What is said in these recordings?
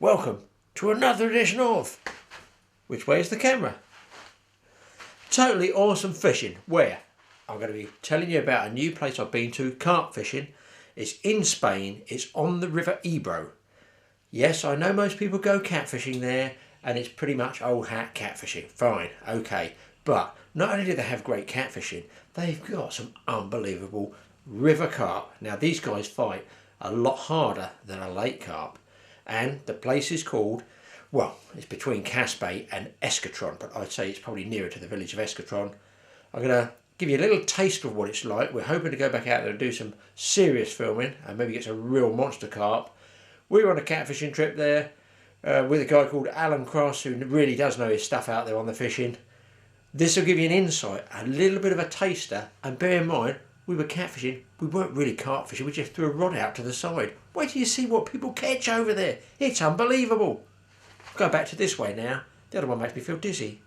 Welcome to another edition of Which Way is the Camera? Totally awesome fishing, where I'm going to be telling you about a new place I've been to, carp fishing. It's in Spain, it's on the River Ebro. Yes, I know most people go catfishing there and it's pretty much old hat catfishing. Fine, okay. But not only do they have great catfishing, they've got some unbelievable river carp. Now these guys fight a lot harder than a lake carp. And the place is called, well, it's between Caspe and Escatron, but I'd say it's probably nearer to the village of Escatron. I'm going to give you a little taste of what it's like. We're hoping to go back out there and do some serious filming and maybe get some real monster carp. We were on a catfishing trip there with a guy called Alan Cross, who really does know his stuff out there on the fishing. This will give you an insight, a little bit of a taster, and bear in mind, we were catfishing, we weren't really carp fishing, we just threw a rod out to the side. Wait till you see what people catch over there. It's unbelievable. Go back to this way now. The other one makes me feel dizzy.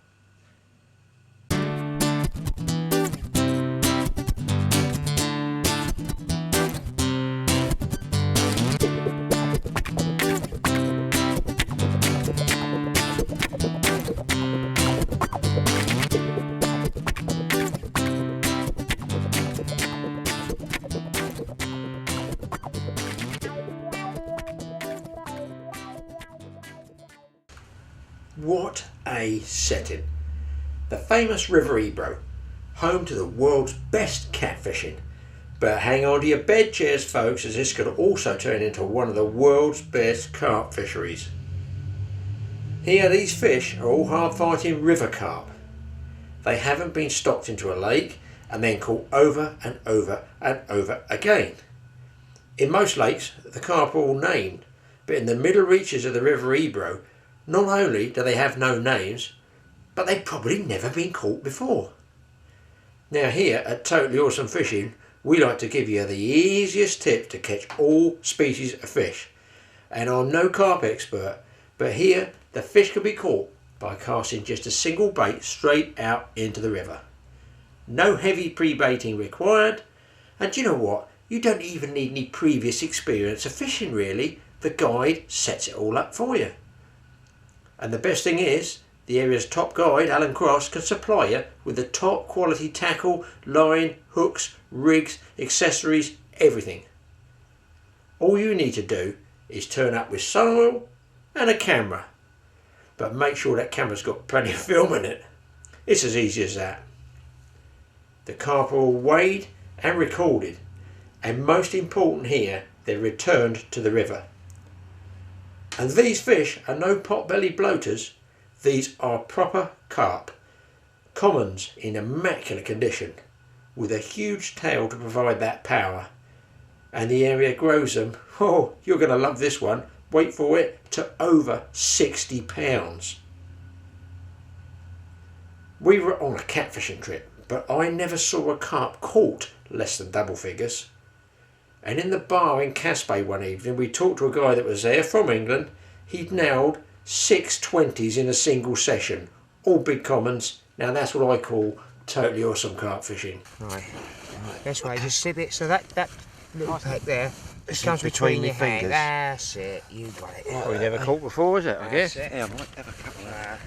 What a setting. The famous River Ebro, home to the world's best catfishing. But hang on to your bed chairs, folks, as this could also turn into one of the world's best carp fisheries. Here these fish are all hard fighting river carp. They haven't been stocked into a lake and then caught over and over and over again. In most lakes the carp are all named, but in the middle reaches of the River Ebro, not only do they have no names, but they've probably never been caught before. Now here at Totally Awesome Fishing, we like to give you the easiest tip to catch all species of fish. And I'm no carp expert, but here the fish can be caught by casting just a single bait straight out into the river. No heavy pre-baiting required, and do you know what? You don't even need any previous experience of fishing really. The guide sets it all up for you. And the best thing is, the area's top guide, Alan Cross, can supply you with the top quality tackle, line, hooks, rigs, accessories, everything. All you need to do is turn up with sun oil and a camera. But make sure that camera's got plenty of film in it. It's as easy as that. The carp are all weighed and recorded. And most important here, they're returned to the river. And these fish are no pot-bellied bloaters, these are proper carp. Commons in immaculate condition, with a huge tail to provide that power. And the area grows them, oh, you're going to love this one, wait for it, to over 60 pounds. We were on a catfishing trip, but I never saw a carp caught less than double figures. And in the bar in Caspe one evening, we talked to a guy that was there from England. He'd nailed 6 20s in a single session, all big commons. Now that's what I call totally awesome carp fishing. Right. This way, just sip it. So that little peck there, this comes between your fingers. That's it. You got it. Well, we never caught before, is it? I guess. It. Yeah, I might have a couple of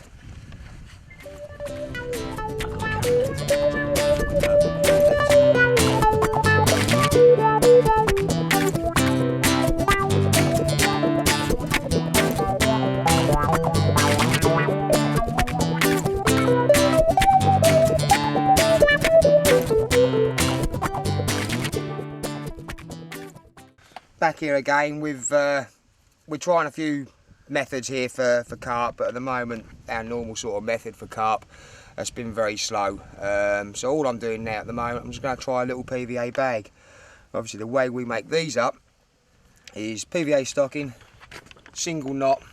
Back here again with we're trying a few methods here for carp, but at the moment our normal sort of method for carp has been very slow. So all I'm doing now at the moment, I'm just going to try a little PVA bag. Obviously the way we make these up is PVA stocking, single knot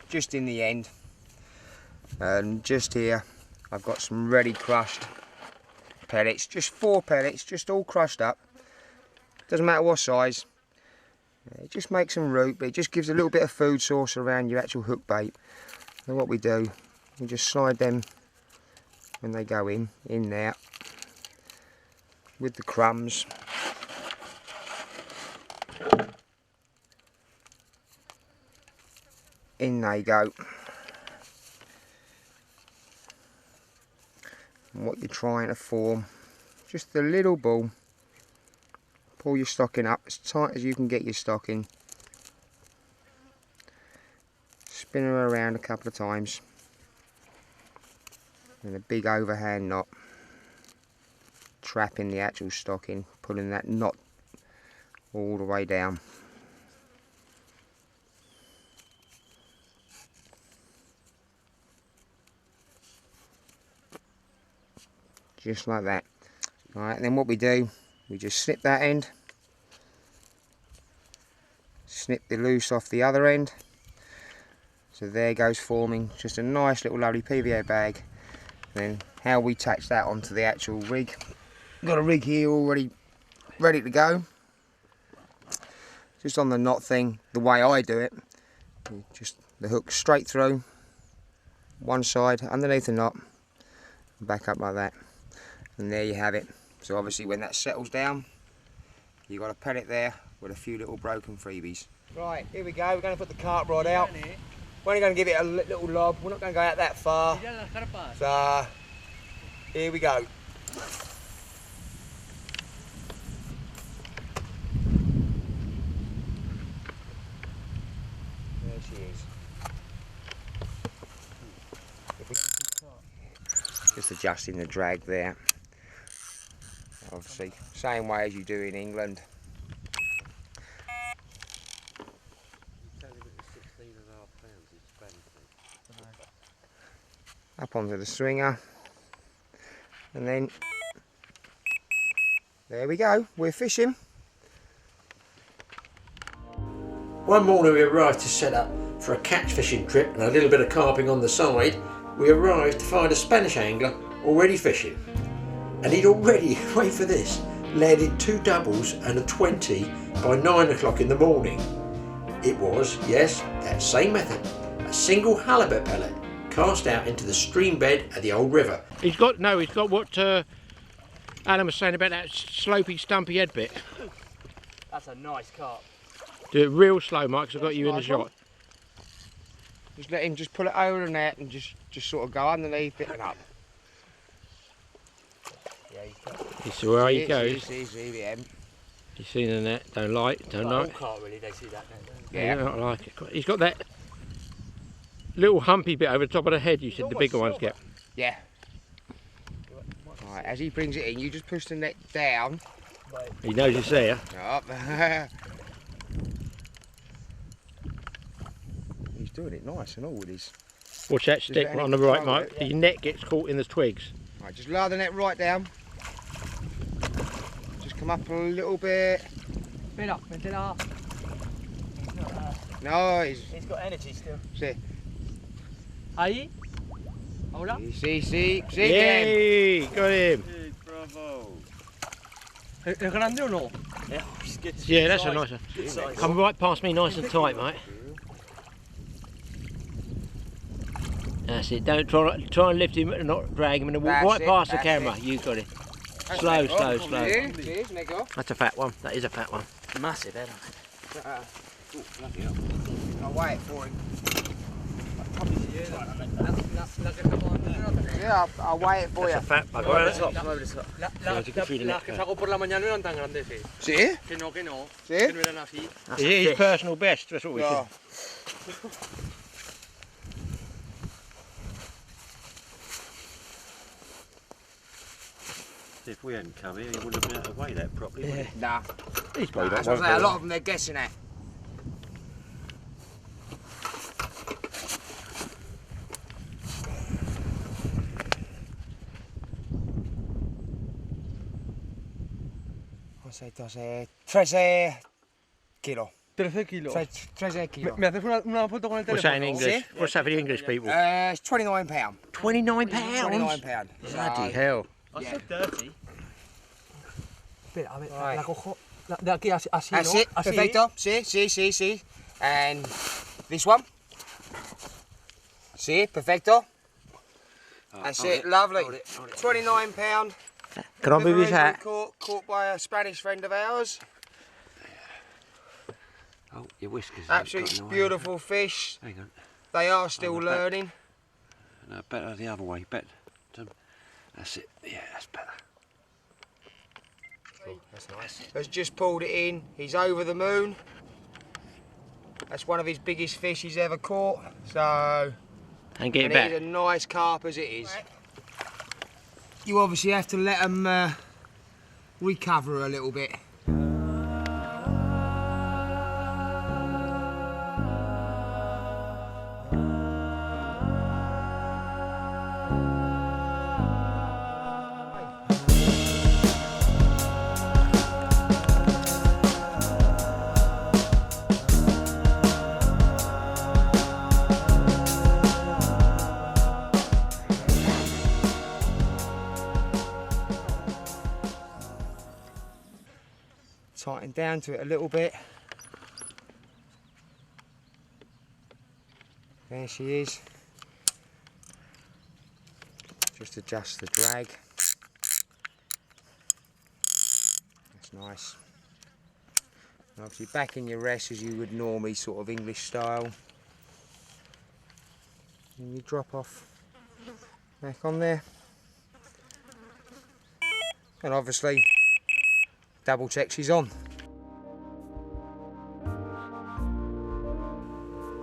just in the end, and just here I've got some ready crushed pellets, just 4 pellets, just all crushed up, doesn't matter what size. It just makes them root, but it just gives a little bit of food source around your actual hook bait. And what we do, we just slide them when they go in there with the crumbs. in they go. And what you're trying to form, just a little ball. Pull your stocking up as tight as you can get your stocking. Spin her around a couple of times. And a big overhand knot. Trapping the actual stocking, pulling that knot all the way down. Just like that. Alright, and then what we do, we just snip that end, snip the loose off the other end. So there goes forming just a nice little lovely PVA bag. Then how we attach that onto the actual rig. Got a rig here already ready to go. Just on the knot thing, the way I do it, just the hook straight through, one side underneath the knot, and back up like that. And there you have it. So obviously when that settles down, you've got a pellet there with a few little broken freebies. Right, here we go, we're going to put the carp rod out. We're only going to give it a little lob, we're not going to go out that far. So, here we go. There she is. Just adjusting the drag there. Obviously, same way as you do in England. Up onto the stringer, and then there we go, we're fishing. One morning we arrived to set up for a catch fishing trip and a little bit of carping on the side. We arrived to find a Spanish angler already fishing. And he'd already, wait for this, landed 2 doubles and a 20 by 9 o'clock in the morning. It was, yes, that same method, a single halibut pellet cast out into the stream bed at the old river. He's got what Alan was saying about that slopey, stumpy head bit. That's a nice carp. Do it real slow, Mike, because I've got you in the shot. Just let him just pull it over the net and just sort of go underneath it and up. Yeah, You see where he goes. Yeah. He's seen the net, don't like. All carp really, they see that net. Yeah, don't like it. He's got that little humpy bit over the top of the head you said the bigger ones get. Yeah. Right, as he brings it in, you just push the net down. He knows it's there. Up. He's doing it nice and all with his. Watch that stick on the right, Mike. The net gets caught in the twigs. Right, just lower the net right down. Just come up a little bit. No, he's got energy still. See. Ahí. Ahora. See. Yay! Got him. Hey, bravo. ¿Es grande o no? Yeah, he's good. Yeah, that's a nice one. Good size. Come right past me nice and tight, mate. That's it. Don't try and lift him and not drag him and walk right past the camera. You got it. Slow. Cheers, leg off. That's a fat one. That is a fat one. Massive head on it. I'll wait for him. Yeah, I'll wait for you. That's a fat bugger. Las que saco por la mañana no eran tan grandes, ¿eh? ¿Sí? Que no. ¿Sí? Que no eran así. It is his personal best. That's what we said. If we hadn't come here, you wouldn't have been able to weigh that properly, would you? Nah. He's probably That's what I say, a lot of them they're guessing at. Entonces, 13 kilos. 13 kilos. 13 kilos. ¿Me haces una foto con el teléfono? What's that in English? ¿Sí? What's that for the English people? It's £29. £29? £29. Bloody hell. I said 30. Espera, a ver, Right. la cojo de aquí así, That's ¿no? it, Así. perfecto. Sí. And this one. Sí, perfecto. That's it, lovely. Hold it. £29. Can I move his hat? Caught by a Spanish friend of ours. Oh, your whiskers. Absolutely beautiful fish. Hang on. They are still learning. No, better the other way. Better. That's it. Yeah, that's better. Oh, that's nice. Has just pulled it in. He's over the moon. That's one of his biggest fish he's ever caught. So, and get it back. It is a nice carp as it is. You obviously have to let them recover a little bit. Tighten down to it a little bit. There she is. Just adjust the drag. That's nice. And obviously back in your rest as you would normally, sort of English style. And you drop off back on there. And obviously double check she's on.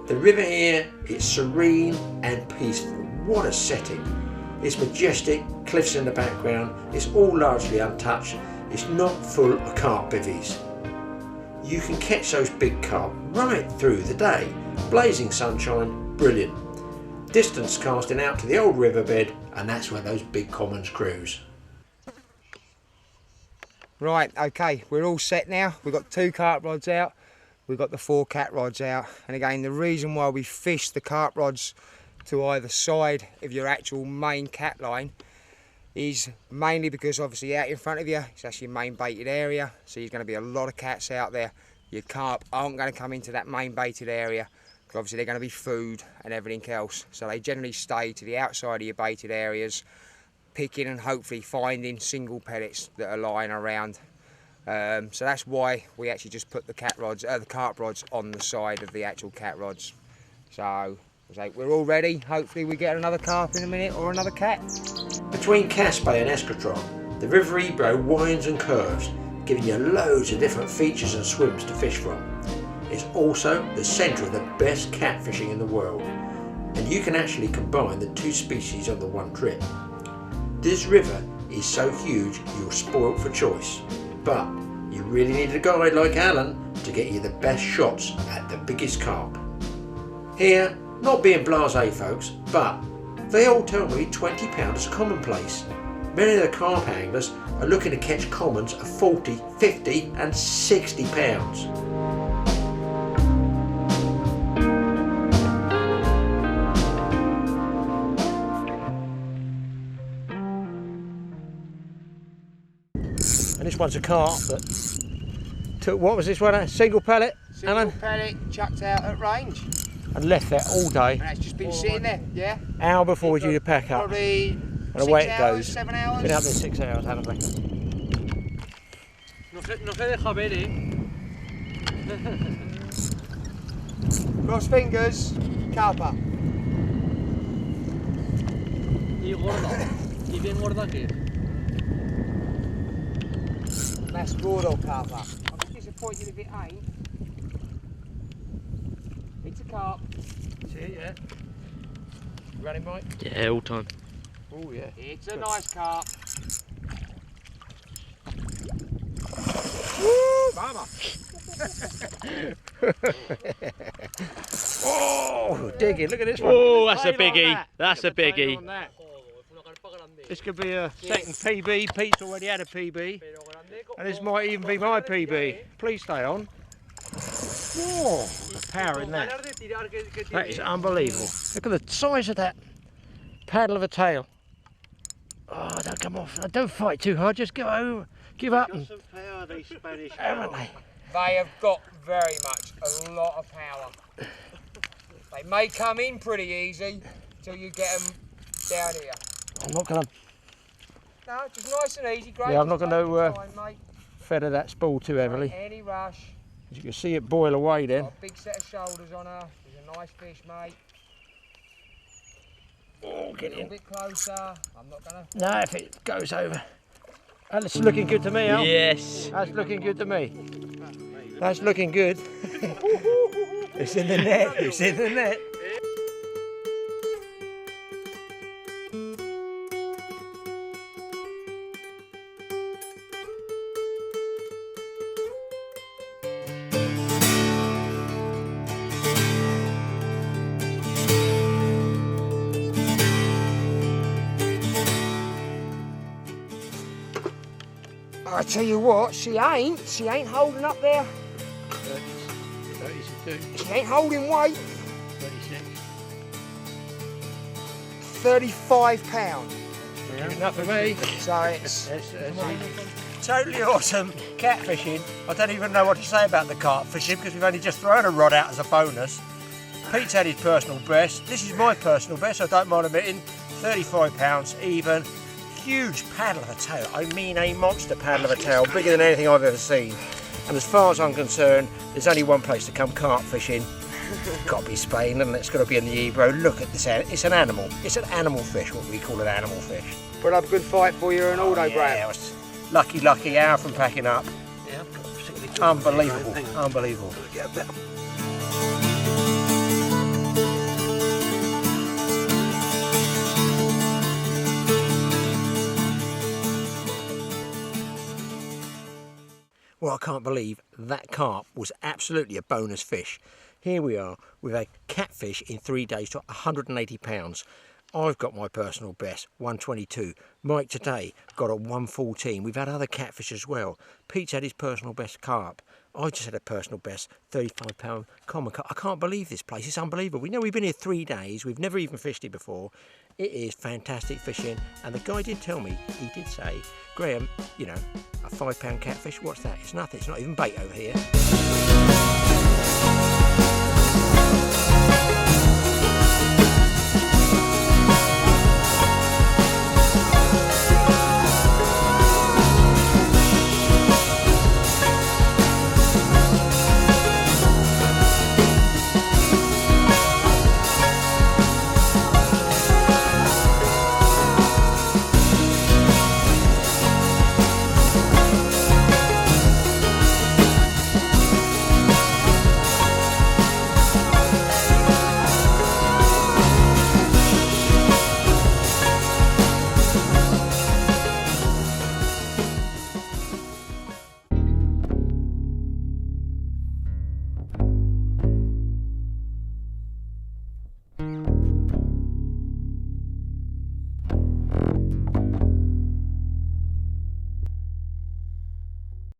The river here is serene and peaceful. What a setting. It's majestic, cliffs in the background, it's all largely untouched, it's not full of carp bivvies. You can catch those big carp right through the day. Blazing sunshine, brilliant. Distance casting out to the old riverbed, and that's where those big commons cruise. Right, okay, we're all set now. We've got 2 carp rods out, we've got the 4 cat rods out. And again, the reason why we fish the carp rods to either side of your actual main cat line is mainly because obviously out in front of you, it's actually your main baited area. So there's going to be a lot of cats out there. Your carp aren't going to come into that main baited area because obviously they're going to be food and everything else. So they generally stay to the outside of your baited areas, picking and hopefully finding single pellets that are lying around. So that's why we actually just put the carp rods on the side of the actual cat rods. So we're all ready. Hopefully we get another carp in a minute or another cat. Between Caspe and Escatron, the River Ebro winds and curves, giving you loads of different features and swims to fish from. It's also the centre of the best catfishing in the world, and you can actually combine the 2 species on the one trip. This river is so huge you're spoilt for choice, but you really need a guide like Alan to get you the best shots at the biggest carp. Here, not being blasé folks, but they all tell me £20 is commonplace. Many of the carp anglers are looking to catch commons of £40, £50 and £60. And this one's a carp that took, what was this one, a single pellet, Alan? Single pellet, chucked out at range. And left there all day. And it's just been sitting there, yeah? Hour before we due to pack up. Probably And away it goes. 7 hours. Been out there 6 hours, haven't we? No se deja ver, Cross fingers, carpa. Y gorda. Y bien gorda que. That's gordo carpa. I'm just disappointed if it ain't. It's a carp. See it, yeah? Running, Mike? Yeah, all time. Oh, yeah. It's a nice carp. Woo, mama! Oh, digging, look at this one. Oh, that's a Play like biggie. that. That's a Look at the biggie. tail on that. This could be a second PB. Pete's already had a PB. And this might even be my PB. Please stay on. Whoa, the power in that. That is unbelievable. Look at the size of that paddle of a tail. Oh, don't come off. Don't fight too hard. Just go over. Give up. And, Some power, these Spanish haven't they? They have got very much a lot of power. They may come in pretty easy until you get them down here. I'm not going to No, just nice and easy, great. Yeah, I'm not Just gonna, take your time, mate. feather that spool too heavily. Any rush. As you can see it boil away then. Got a big set of shoulders on her. She's a nice fish, mate. Oh, get A little in. bit closer. I'm not gonna. No, if it goes over. That's looking good to me, Al. Yes. That's looking good to me. That's looking good. It's in the net. It's in the net. I tell you what, she ain't holding up there. 32, She ain't holding weight. 36. 35 pounds. Enough for me. So it's That's totally awesome catfishing. I don't even know what to say about the carp fishing because we've only just thrown a rod out as a bonus. Pete's had his personal best. This is my personal best, I don't mind admitting. 35 pounds even. Huge paddle of a tail. I mean a monster paddle of a tail, bigger than anything I've ever seen. And as far as I'm concerned, there's only one place to come carp fishing. Got to be Spain, and it's got to be in the Ebro. Look at this, it's an animal. It's an animal fish, what we call an animal fish. put up a good fight for you and all, though, Yeah, Graeme. it was lucky hour from packing up. Yeah, I've got a particularly good Unbelievable, Hang on. unbelievable. Get a bit. Well, I can't believe that carp was absolutely a bonus fish. Here we are with a catfish in 3 days to 180 pounds. I've got my personal best, 122. Mike today got a 114. We've had other catfish as well. Pete's had his personal best carp. I just had a personal best, 35 pound common carp. I can't believe this place. It's unbelievable. We know we've been here 3 days. We've never even fished it before. It is fantastic fishing. And the guy did tell me, he did say, Graeme, you know, a £5 catfish, what's that? It's nothing. It's not even bait over here.